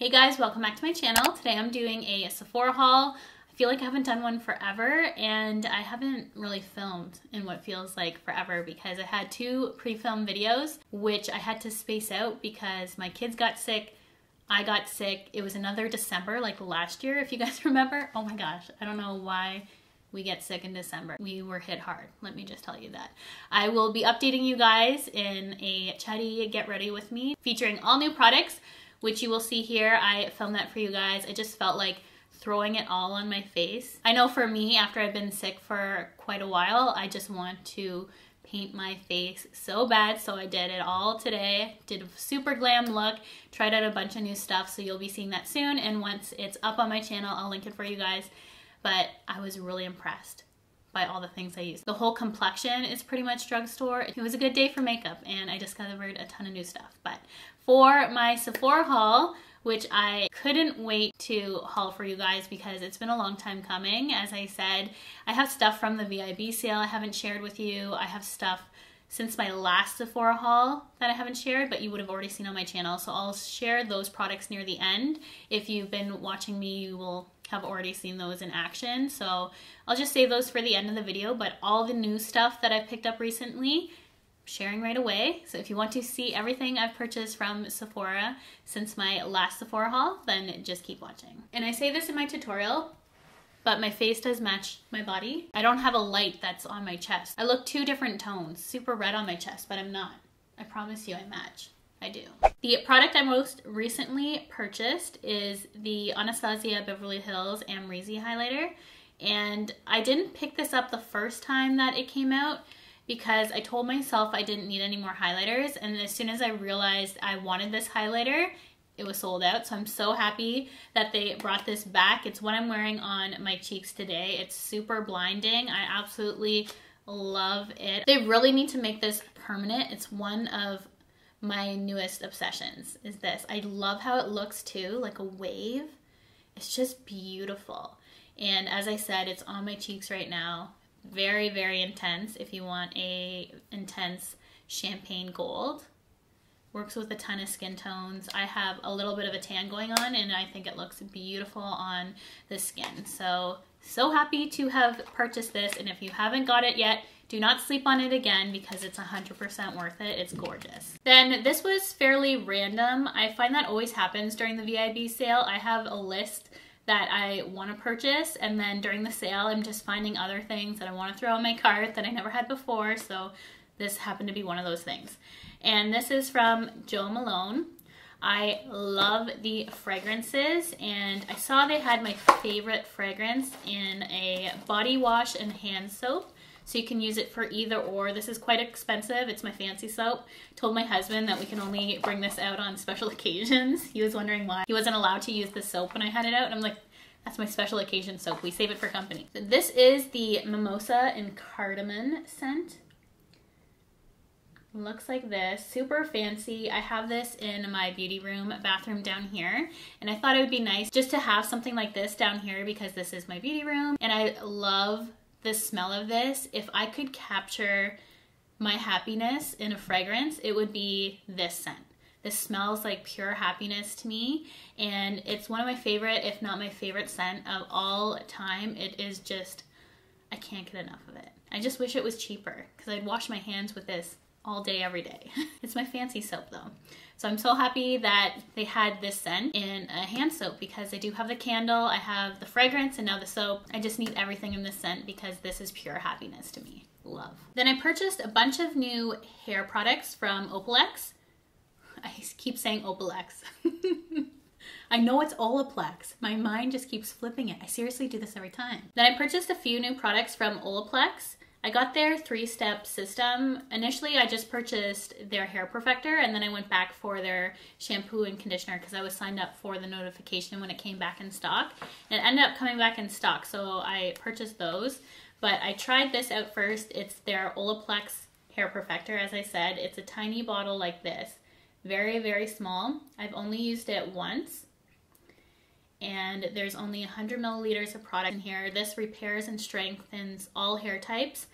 Hey guys, welcome back to my channel. Today I'm doing a Sephora haul. I feel like I haven't done one forever and I haven't really filmed in what feels like forever because I had two pre-filmed videos which I had to space out because my kids got sick, I got sick. It was another December like last year if you guys remember. Oh my gosh, I don't know why we get sick in December. We were hit hard, let me just tell you that. I will be updating you guys in a chatty get ready with me featuring all new products, which you will see here. I filmed that for you guys. I just felt like throwing it all on my face. I know for me, after I've been sick for quite a while, I just want to paint my face so bad, so I did it all today. Did a super glam look, tried out a bunch of new stuff, so you'll be seeing that soon, and once it's up on my channel, I'll link it for you guys. But I was really impressed by all the things I used. The whole complexion is pretty much drugstore. It was a good day for makeup and I discovered a ton of new stuff. But for my Sephora haul, which I couldn't wait to haul for you guys because it's been a long time coming. As I said, I have stuff from the VIB sale I haven't shared with you. I have stuff since my last Sephora haul that I haven't shared, but you would have already seen on my channel. So I'll share those products near the end. If you've been watching me, you will have already seen those in action. So I'll just save those for the end of the video, but all the new stuff that I've picked up recently, sharing right away. So if you want to see everything I've purchased from Sephora since my last Sephora haul, then just keep watching. And I say this in my tutorial, but my face does match my body. I don't have a light that's on my chest. I look two different tones, super red on my chest, but I'm not. I promise you I match. I do. The product I most recently purchased is the Anastasia Beverly Hills Amrezy highlighter. And I didn't pick this up the first time that it came out because I told myself I didn't need any more highlighters. And as soon as I realized I wanted this highlighter, it was sold out. So I'm so happy that they brought this back. It's what I'm wearing on my cheeks today. It's super blinding. I absolutely love it. They really need to make this permanent. It's one of my newest obsessions is this. I love how it looks too, like a wave. It's just beautiful. And as I said, it's on my cheeks right now. Very, very intense if you want a intense champagne gold. Works with a ton of skin tones. I have a little bit of a tan going on and I think it looks beautiful on the skin. So happy to have purchased this, and if you haven't got it yet, do not sleep on it again because it's 100% worth it. It's gorgeous. Then this was fairly random. I find that always happens during the VIB sale. I have a list that I want to purchase, and then during the sale I'm just finding other things that I want to throw in my cart that I never had before, so this happened to be one of those things. And this is from Malone. I love the fragrances, and I saw they had my favorite fragrance in a body wash and hand soap. So you can use it for either or. This is quite expensive. It's my fancy soap. Told my husband that we can only bring this out on special occasions. He was wondering why he wasn't allowed to use the soap when I had it out. And I'm like, that's my special occasion soap. We save it for company. This is the Mimosa and Cardamom scent. Looks like this, super fancy. I have this in my beauty room bathroom down here, and I thought it would be nice just to have something like this down here because this is my beauty room and I love the smell of this. If I could capture my happiness in a fragrance, it would be this scent. This smells like pure happiness to me, and it's one of my favorite, if not my favorite scent of all time. It is just, I can't get enough of it. I just wish it was cheaper because I'd wash my hands with this all day, every day. It's my fancy soap though. So I'm so happy that they had this scent in a hand soap because I do have the candle, I have the fragrance, and now the soap. I just need everything in this scent because this is pure happiness to me. Love. Then I purchased a bunch of new hair products from Olaplex. I keep saying Olaplex. I know it's Olaplex. My mind just keeps flipping it. I seriously do this every time. Then I purchased a few new products from Olaplex. I got their 3-step system. Initially, I just purchased their hair perfector, and then I went back for their shampoo and conditioner because I was signed up for the notification when it came back in stock. And it ended up coming back in stock, so I purchased those. But I tried this out first. It's their Olaplex hair perfector, as I said. It's a tiny bottle like this. Very, very small. I've only used it once. And there's only 100 milliliters of product in here. This repairs and strengthens all hair types.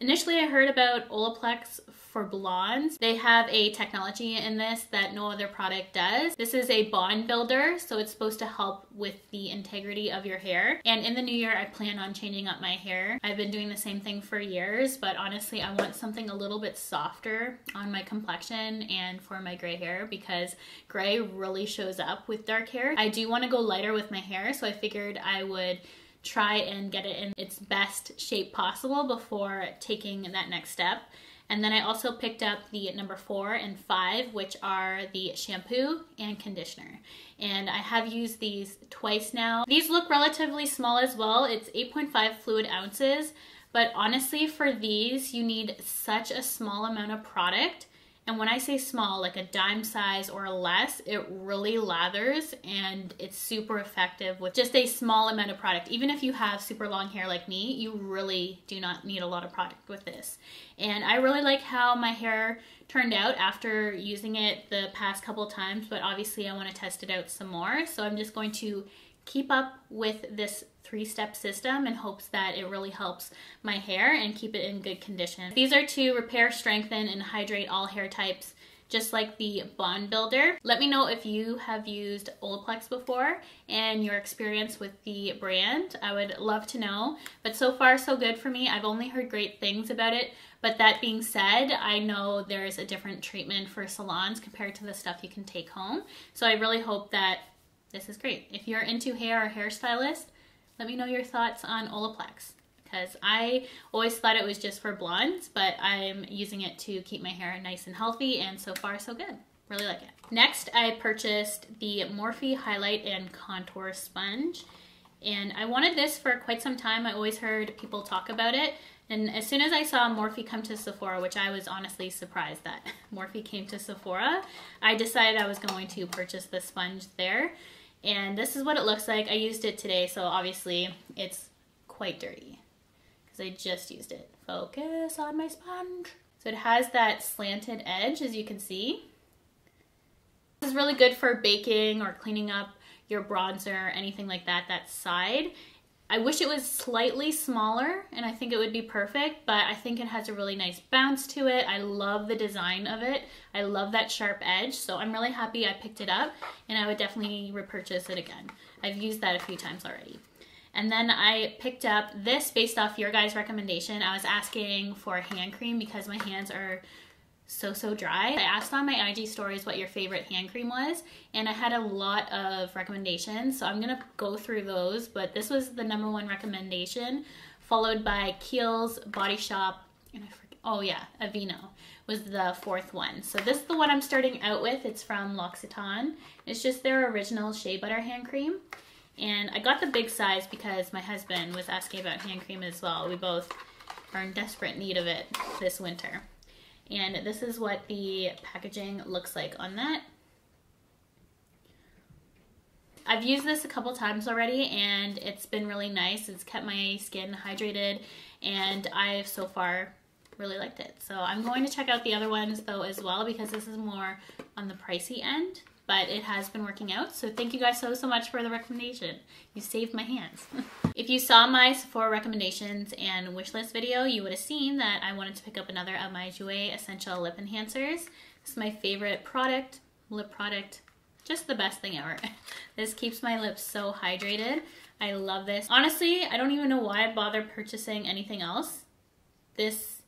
Initially, I heard about Olaplex for blondes. They have a technology in this that no other product does. This is a bond builder, so it's supposed to help with the integrity of your hair. And in the new year, I plan on changing up my hair. I've been doing the same thing for years, but honestly, I want something a little bit softer on my complexion and for my gray hair, because gray really shows up with dark hair. I do want to go lighter with my hair, so I figured I would try and get it in its best shape possible before taking that next step. And then I also picked up the number 4 and 5, which are the shampoo and conditioner. And I have used these twice now. These look relatively small as well. It's 8.5 fluid ounces, but honestly for these, you need such a small amount of product. And when I say small, like a dime size or less, it really lathers and it's super effective with just a small amount of product. Even if you have super long hair like me, you really do not need a lot of product with this. And I really like how my hair turned out after using it the past couple times, but obviously I want to test it out some more. So I'm just going to keep up with this 3-step system in hopes that it really helps my hair and keep it in good condition. These are to repair, strengthen, and hydrate all hair types, just like the bond builder. Let me know if you have used Olaplex before and your experience with the brand. I would love to know, but so far so good for me. I've only heard great things about it, but that being said, I know there's a different treatment for salons compared to the stuff you can take home. So I really hope that this is great. If you're into hair or hairstylist, let me know your thoughts on Olaplex, because I always thought it was just for blondes, but I'm using it to keep my hair nice and healthy, and so far so good. Really like it. Next, I purchased the Morphe Highlight and Contour Sponge, and I wanted this for quite some time. I always heard people talk about it, and as soon as I saw Morphe come to Sephora, which I was honestly surprised that Morphe came to Sephora, I decided I was going to purchase the sponge there. And this is what it looks like. I used it today, so obviously it's quite dirty because I just used it. Focus on my sponge. So it has that slanted edge, as you can see. This is really good for baking or cleaning up your bronzer, anything like that, that side. I wish it was slightly smaller, and I think it would be perfect, but I think it has a really nice bounce to it. I love the design of it. I love that sharp edge, so I'm really happy I picked it up, and I would definitely repurchase it again. I've used that a few times already. And then I picked up this based off your guys' recommendation. I was asking for hand cream because my hands are so dry. I asked on my IG stories what your favorite hand cream was, and I had a lot of recommendations, so I'm gonna go through those, but this was the #1 recommendation, followed by Kiehl's, Body Shop, and I forget, oh yeah, Aveeno was the 4th one. So this is the one I'm starting out with. It's from L'Occitane. It's just their original shea butter hand cream, and I got the big size because my husband was asking about hand cream as well. We both are in desperate need of it this winter. And this is what the packaging looks like on that. I've used this a couple times already and it's been really nice. It's kept my skin hydrated and I've so far really liked it. So I'm going to check out the other ones though as well, because this is more on the pricey end, but it has been working out. So thank you guys so much for the recommendation. You saved my hands. If you saw my Sephora recommendations and wishlist video, you would have seen that I wanted to pick up another of my JOUER Essential Lip Enhancers. This is my favorite product, lip product, just the best thing ever. This keeps my lips so hydrated. I love this. Honestly, I don't even know why I bother purchasing anything else. This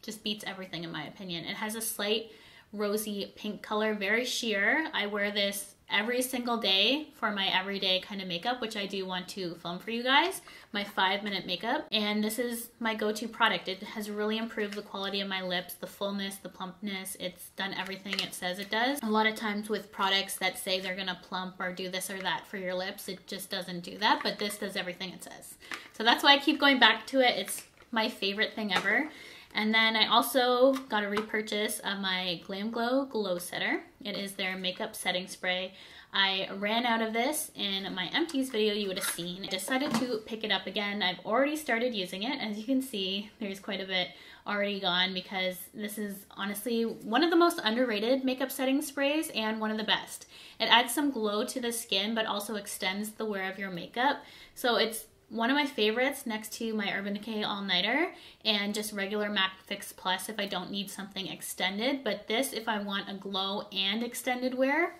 just beats everything in my opinion. It has a slight rosy pink color, very sheer. I wear this every single day for my everyday kind of makeup, which I do want to film for you guys, my 5-minute makeup. And this is my go-to product. It has really improved the quality of my lips, the fullness, the plumpness. It's done everything it says it does. A lot of times with products that say they're gonna plump or do this or that for your lips, it just doesn't do that, but this does everything it says. So that's why I keep going back to it. It's my favorite thing ever. And then I also got a repurchase of my GLAMGLOW Glowsetter. It is their makeup setting spray. I ran out of this in my empties video you would have seen. I decided to pick it up again. I've already started using it. As you can see, there's quite a bit already gone because this is honestly one of the most underrated makeup setting sprays and one of the best. It adds some glow to the skin but also extends the wear of your makeup. So it's one of my favorites next to my Urban Decay All Nighter and just regular MAC Fix Plus if I don't need something extended. But this, if I want a glow and extended wear,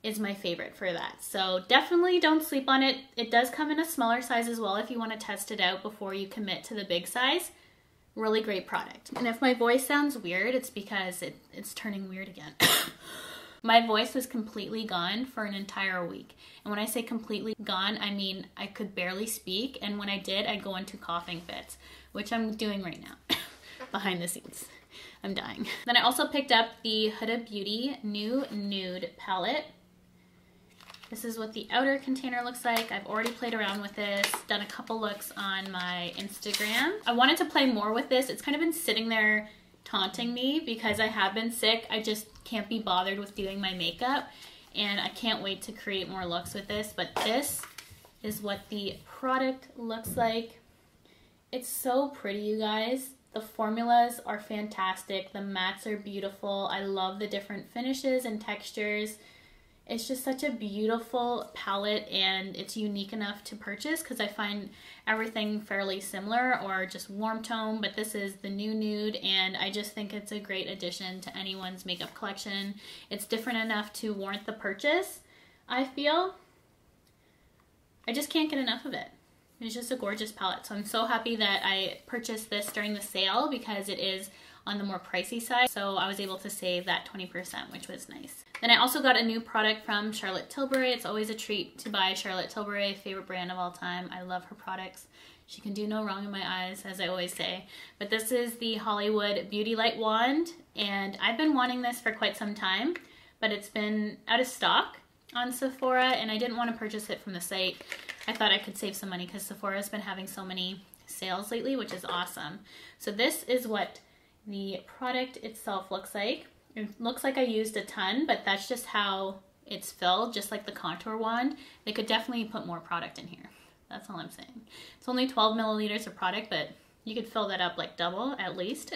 is my favorite for that. So definitely don't sleep on it. It does come in a smaller size as well if you want to test it out before you commit to the big size. Really great product. And if my voice sounds weird, it's because it's turning weird again. My voice was completely gone for an entire week. And when I say completely gone, I mean I could barely speak. And when I did, I'd go into coughing fits, which I'm doing right now behind the scenes. I'm dying. Then I also picked up the Huda Beauty new Nude Palette. This is what the outer container looks like. I've already played around with this, done a couple looks on my Instagram. I wanted to play more with this. It's kind of been sitting there taunting me because I have been sick. I just can't be bothered with doing my makeup, and I can't wait to create more looks with this. But this is what the product looks like. It's so pretty, you guys. The formulas are fantastic. The mattes are beautiful. I love the different finishes and textures. It's just such a beautiful palette, and it's unique enough to purchase because I find everything fairly similar or just warm tone, but this is the new nude, and I just think it's a great addition to anyone's makeup collection. It's different enough to warrant the purchase, I feel. I just can't get enough of it. It's just a gorgeous palette, so I'm so happy that I purchased this during the sale because it is on the more pricey side, so I was able to save that 20%, which was nice. Then I also got a new product from Charlotte Tilbury. It's always a treat to buy Charlotte Tilbury, favorite brand of all time. I love her products. She can do no wrong in my eyes, as I always say. But this is the Hollywood Beauty Light Wand, and I've been wanting this for quite some time, but it's been out of stock on Sephora, and I didn't want to purchase it from the site. I thought I could save some money because Sephora's been having so many sales lately, which is awesome. So this is what the product itself looks like. It looks like I used a ton, but that's just how it's filled, just like the contour wand. They could definitely put more product in here. That's all I'm saying. It's only 12 milliliters of product, but you could fill that up like double at least.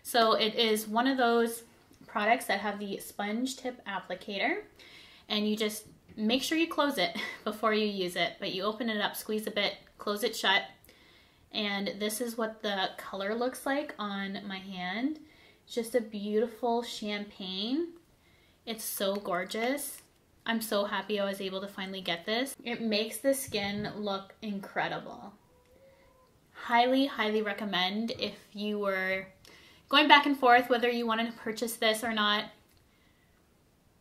So it is one of those products that have the sponge tip applicator, and you just make sure you close it before you use it, but you open it up, squeeze a bit, close it shut. And this is what the color looks like on my hand. It's just a beautiful champagne. It's so gorgeous. I'm so happy I was able to finally get this. It makes the skin look incredible. Highly, highly recommend if you were going back and forth whether you wanted to purchase this or not.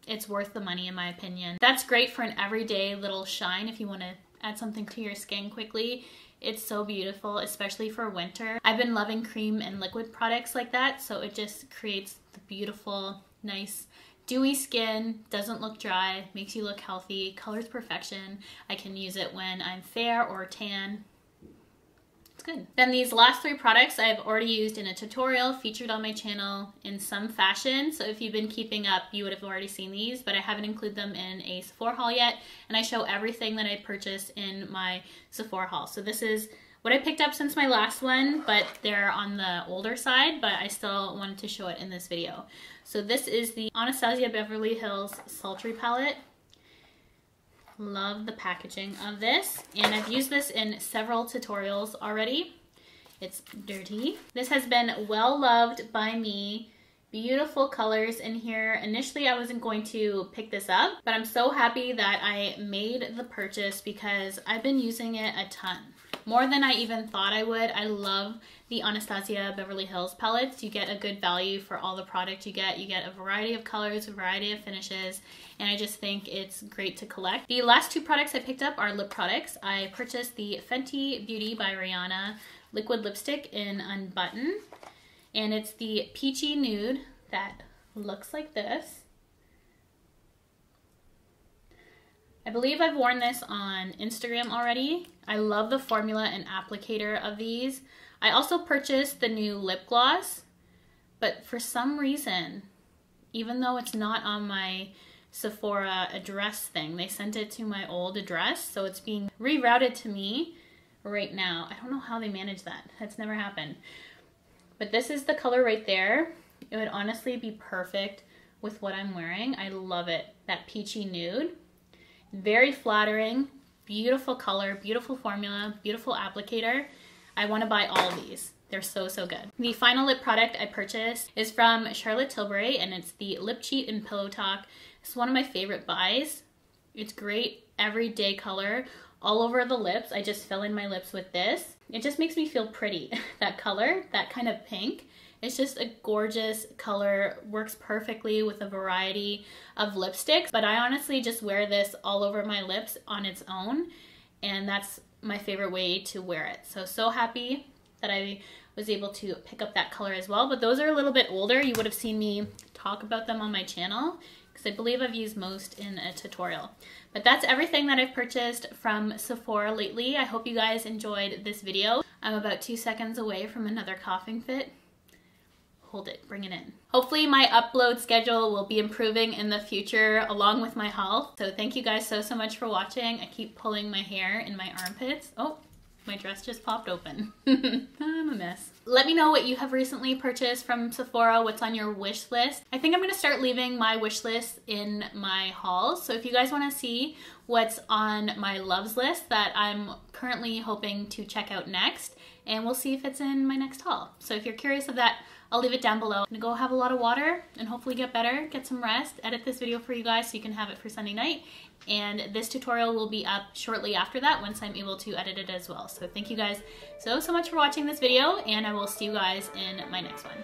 It's worth the money in my opinion. That's great for an everyday little shine if you want to add something to your skin quickly. It's so beautiful, especially for winter. I've been loving cream and liquid products like that, so it just creates the beautiful, nice, dewy skin, doesn't look dry, makes you look healthy, colors perfection. I can use it when I'm fair or tan. It's good. Then these last three products I've already used in a tutorial featured on my channel in some fashion. So if you've been keeping up, you would have already seen these, but I haven't included them in a Sephora haul yet. And I show everything that I purchased in my Sephora haul. So this is what I picked up since my last one, but they're on the older side, but I still wanted to show it in this video. So this is the Anastasia Beverly Hills Sultry palette. Love the packaging of this, and I've used this in several tutorials already. It's dirty. This has been well loved by me. Beautiful colors in here. Initially I wasn't going to pick this up, but I'm so happy that I made the purchase because I've been using it a ton. More than I even thought I would. I love the Anastasia Beverly Hills palettes. You get a good value for all the product you get. You get a variety of colors, a variety of finishes, and I just think it's great to collect. The last two products I picked up are lip products. I purchased the Fenty Beauty by Rihanna liquid lipstick in Unbutton, and it's the peachy nude that looks like this. I believe I've worn this on Instagram already. I love the formula and applicator of these. I also purchased the new lip gloss, but for some reason, even though it's not on my Sephora address thing, they sent it to my old address, so it's being rerouted to me right now. I don't know how they manage that. That's never happened. But this is the color right there. It would honestly be perfect with what I'm wearing. I love it. That peachy nude. Very flattering, Beautiful color, beautiful formula, beautiful applicator. I want to buy all of these. They're so, so good. The final lip product I purchased is from Charlotte Tilbury, and it's the Lip Cheat in Pillowtalk. It's one of my favorite buys. It's great everyday color all over the lips. I just fill in my lips with this. It just makes me feel pretty. That color, that kind of pink, it's just a gorgeous color, works perfectly with a variety of lipsticks, but I honestly just wear this all over my lips on its own, and that's my favorite way to wear it. So happy that I was able to pick up that color as well, but those are a little bit older. You would have seen me talk about them on my channel because I believe I've used most in a tutorial. But that's everything that I've purchased from Sephora lately. I hope you guys enjoyed this video. I'm about 2 seconds away from another coughing fit. Hold it, bring it in. Hopefully my upload schedule will be improving in the future along with my health. So thank you guys so much for watching. I keep pulling my hair in my armpits. Oh, my dress just popped open. I'm a mess. Let me know what you have recently purchased from Sephora, what's on your wish list. I think I'm gonna start leaving my wish list in my hauls. So if you guys wanna see what's on my loves list that I'm currently hoping to check out next, and we'll see if it's in my next haul. So if you're curious of that, I'll leave it down below. I'm gonna go have a lot of water and hopefully get better, get some rest, edit this video for you guys so you can have it for Sunday night. And this tutorial will be up shortly after that once I'm able to edit it as well. So thank you guys so much for watching this video, and I will see you guys in my next one.